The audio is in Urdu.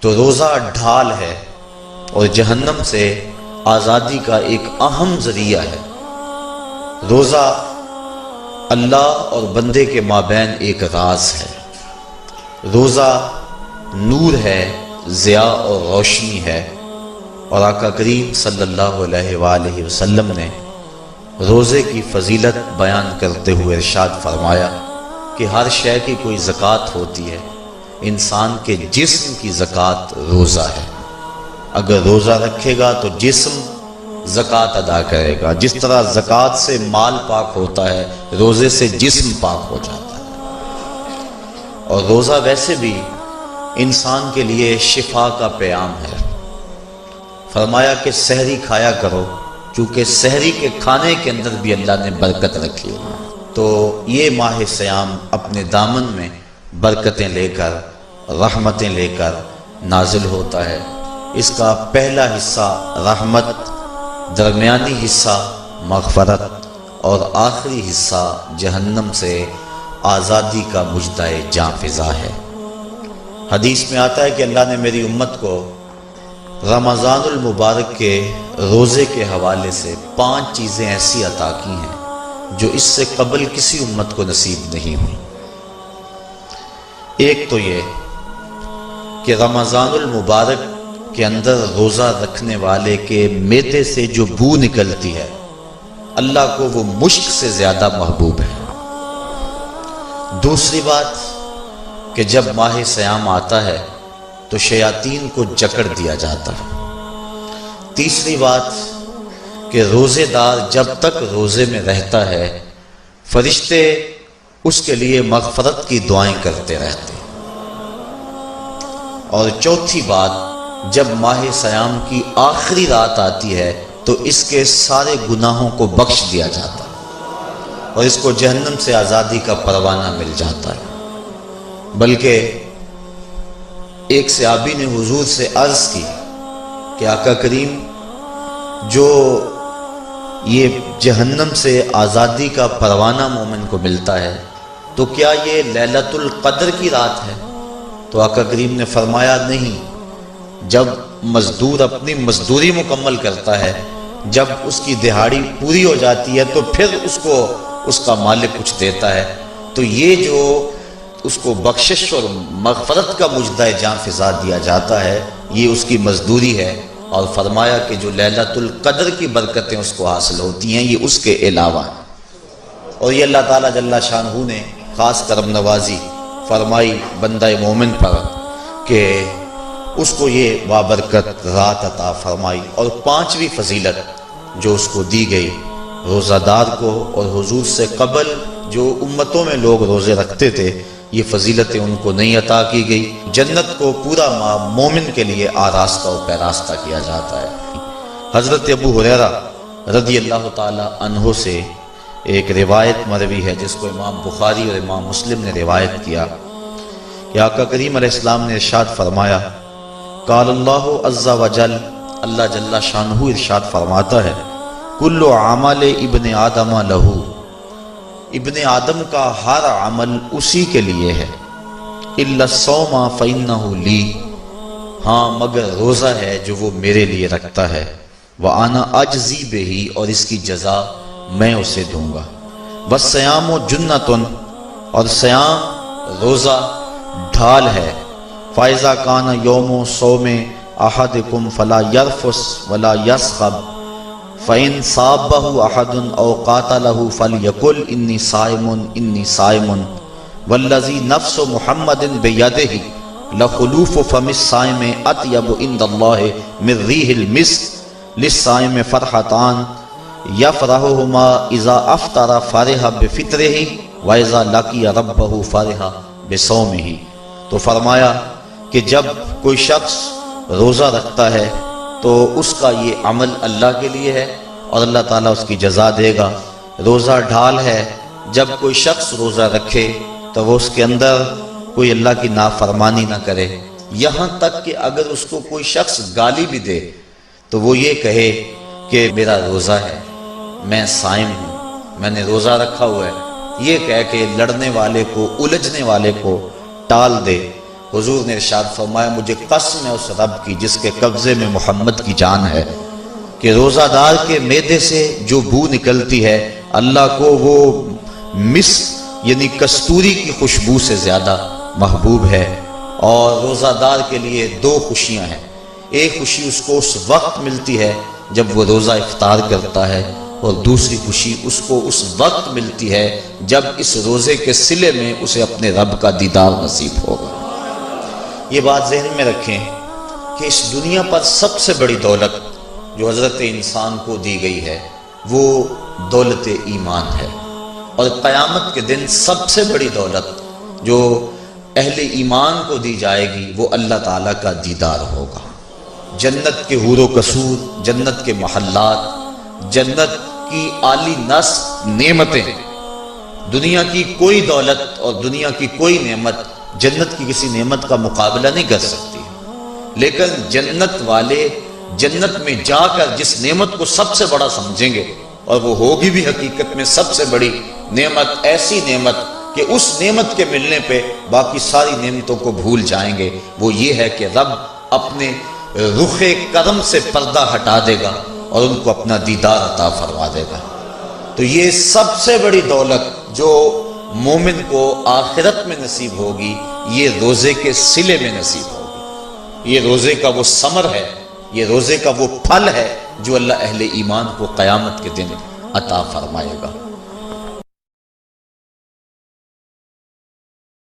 تو روزہ ڈھال ہے اور جہنم سے آزادی کا ایک اہم ذریعہ ہے۔ روزہ اللہ اور بندے کے مابین ایک راز ہے۔ روزہ نور ہے، ضیاء اور روشنی ہے، اور آقا کریم صلی اللہ علیہ وآلہ وسلم نے روزے کی فضیلت بیان کرتے ہوئے ارشاد فرمایا کہ ہر شے کی کوئی زکوٰۃ ہوتی ہے، انسان کے جسم کی زکوٰۃ روزہ ہے۔ اگر روزہ رکھے گا تو جسم زکوٰۃ ادا کرے گا، جس طرح زکوٰۃ سے مال پاک ہوتا ہے، روزے سے جسم پاک ہو جاتا ہے۔ اور روزہ ویسے بھی انسان کے لیے شفا کا پیام ہے۔ فرمایا کہ سحری کھایا کرو، چونکہ سحری کے کھانے کے اندر بھی اللہ نے برکت رکھی ہے۔ تو یہ ماہ سیام اپنے دامن میں برکتیں لے کر، رحمتیں لے کر نازل ہوتا ہے۔ اس کا پہلا حصہ رحمت، درمیانی حصہ مغفرت، اور آخری حصہ جہنم سے آزادی کا مژدہ جاں فضا ہے۔ حدیث میں آتا ہے کہ اللہ نے میری امت کو رمضان المبارک کے روزے کے حوالے سے 5 چیزیں ایسی عطا کی ہیں جو اس سے قبل کسی امت کو نصیب نہیں ہوئی۔ ایک تو یہ کہ رمضان المبارک کے اندر روزہ رکھنے والے کے معدے سے جو بو نکلتی ہے، اللہ کو وہ مشک سے زیادہ محبوب ہے۔ دوسری بات کہ جب ماہ سیام آتا ہے تو شیاطین کو جکڑ دیا جاتا ہے۔ تیسری بات کہ روزے دار جب تک روزے میں رہتا ہے، فرشتے اس کے لیے مغفرت کی دعائیں کرتے رہتے ہیں۔ اور چوتھی بات، جب ماہ سیام کی آخری رات آتی ہے تو اس کے سارے گناہوں کو بخش دیا جاتا ہے اور اس کو جہنم سے آزادی کا پروانہ مل جاتا ہے۔ بلکہ ایک صحابی نے حضور سے عرض کی کہ آقا کریم، جو یہ جہنم سے آزادی کا پروانہ مومن کو ملتا ہے تو کیا یہ لیلۃ القدر کی رات ہے؟ تو آقا کریم نے فرمایا نہیں، جب مزدور اپنی مزدوری مکمل کرتا ہے، جب اس کی دہاڑی پوری ہو جاتی ہے تو پھر اس کو اس کا مالک کچھ دیتا ہے، تو یہ جو اس کو بخشش اور مغفرت کا مژدہ جاں فضا دیا جاتا ہے، یہ اس کی مزدوری ہے۔ اور فرمایا کہ جو لیلۃ القدر کی برکتیں اس کو حاصل ہوتی ہیں، یہ اس کے علاوہ ہیں۔ اور یہ اللہ تعالیٰ جل شانہ نے خاص کرم نوازی فرمائی بندہ مومن پر کہ اس کو یہ بابرکت رات عطا فرمائی۔ اور 5ویں فضیلت جو اس کو دی گئی، روزہ دار کو اور حضور سے قبل جو امتوں میں لوگ روزے رکھتے تھے، یہ فضیلتیں ان کو نہیں عطا کی گئی۔ جنت کو پورا ماہ مومن کے لیے آراستہ و پیراستہ کیا جاتا ہے۔ حضرت ابو ہریرہ رضی اللہ تعالی عنہ سے ایک روایت مروی ہے جس کو امام بخاری اور امام مسلم نے روایت کیا کہ آقا کریم علیہ السلام نے ارشاد فرمایا، قال اللہ عز وجل، اللہ جل شانہ ارشاد فرماتا ہے، کل عمل ابن آدم لہو، ابن آدم کا ہر عمل اسی کے لیے ہے، الا الصوم فإنہ لی، ہاں مگر روزہ ہے جو وہ میرے لیے رکھتا ہے، وأنا أجزی بہ، اور اس کی جزا میں اسے دوں گا، والصیام جنۃ، اور سیام روزہ ڈھال ہے، فإذا کان یوم صوم احدکم فلا یرفث ولا یصخب، فَإِن صَابَّهُ أَحَدٌ أَوْ قَاتَلَهُ فَلْيَقُلْ إِنِّي صَائِمٌ إِنِّي صَائِمٌ وَالَّذِي نَفْسُ مُحَمَّدٍ بِيَدِهِ لَخُلُوفُ فَمِ الصَّائِمِ أَطْيَبُ عِندَ اللَّهِ مِن رِّيحِ الْمِسْكِ لِلصَّائِمِ فَرْحَتَانِ يَفْرَحُهُمَا إِذَا أَفْطَرَ فَرِحَ بِفِطْرِهِ وَإِذَا لَقِيَ رَبَّهُ فَرِحَ بِصَوْمِهِ۔ تو فرمایا کہ جب کوئی شخص روزہ رکھتا ہے تو اس کا یہ عمل اللہ کے لیے ہے اور اللہ تعالیٰ اس کی جزا دے گا۔ روزہ ڈھال ہے، جب کوئی شخص روزہ رکھے تو وہ اس کے اندر کوئی اللہ کی نافرمانی نہ کرے، یہاں تک کہ اگر اس کو کوئی شخص گالی بھی دے تو وہ یہ کہے کہ میرا روزہ ہے، میں صائم ہوں، میں نے روزہ رکھا ہوا ہے، یہ کہہ کے لڑنے والے کو، الجھنے والے کو ٹال دے۔ حضور نے ارشاد فرمایا مجھے قسم ہے اس رب کی جس کے قبضے میں محمد کی جان ہے کہ روزہ دار کے معدے سے جو بو نکلتی ہے اللہ کو وہ مسک یعنی کستوری کی خوشبو سے زیادہ محبوب ہے۔ اور روزہ دار کے لیے دو خوشیاں ہیں، ایک خوشی اس کو اس وقت ملتی ہے جب وہ روزہ افطار کرتا ہے، اور دوسری خوشی اس کو اس وقت ملتی ہے جب اس روزے کے صلے میں اسے اپنے رب کا دیدار نصیب ہوگا۔ یہ بات ذہن میں رکھیں کہ اس دنیا پر سب سے بڑی دولت جو حضرت انسان کو دی گئی ہے وہ دولت ایمان ہے، اور قیامت کے دن سب سے بڑی دولت جو اہل ایمان کو دی جائے گی وہ اللہ تعالیٰ کا دیدار ہوگا۔ جنت کے حور و قصور، جنت کے محلات، جنت کی اعلی نصب نعمتیں، دنیا کی کوئی دولت اور دنیا کی کوئی نعمت جنت کی کسی نعمت کا مقابلہ نہیں کر سکتی، لیکن جنت والے جنت میں جا کر جس نعمت کو سب سے بڑا سمجھیں گے، اور وہ ہوگی بھی حقیقت میں سب سے بڑی نعمت، ایسی نعمت کہ اس نعمت کے ملنے پہ باقی ساری نعمتوں کو بھول جائیں گے، وہ یہ ہے کہ رب اپنے رخ کرم سے پردہ ہٹا دے گا اور ان کو اپنا دیدار عطا فرما دے گا۔ تو یہ سب سے بڑی دولت جو مومن کو آخرت میں نصیب ہوگی یہ روزے کے صلے میں نصیب ہوگی۔ یہ روزے کا وہ ثمر ہے، یہ روزے کا وہ پھل ہے جو اللہ اہل ایمان کو قیامت کے دن عطا فرمائے گا۔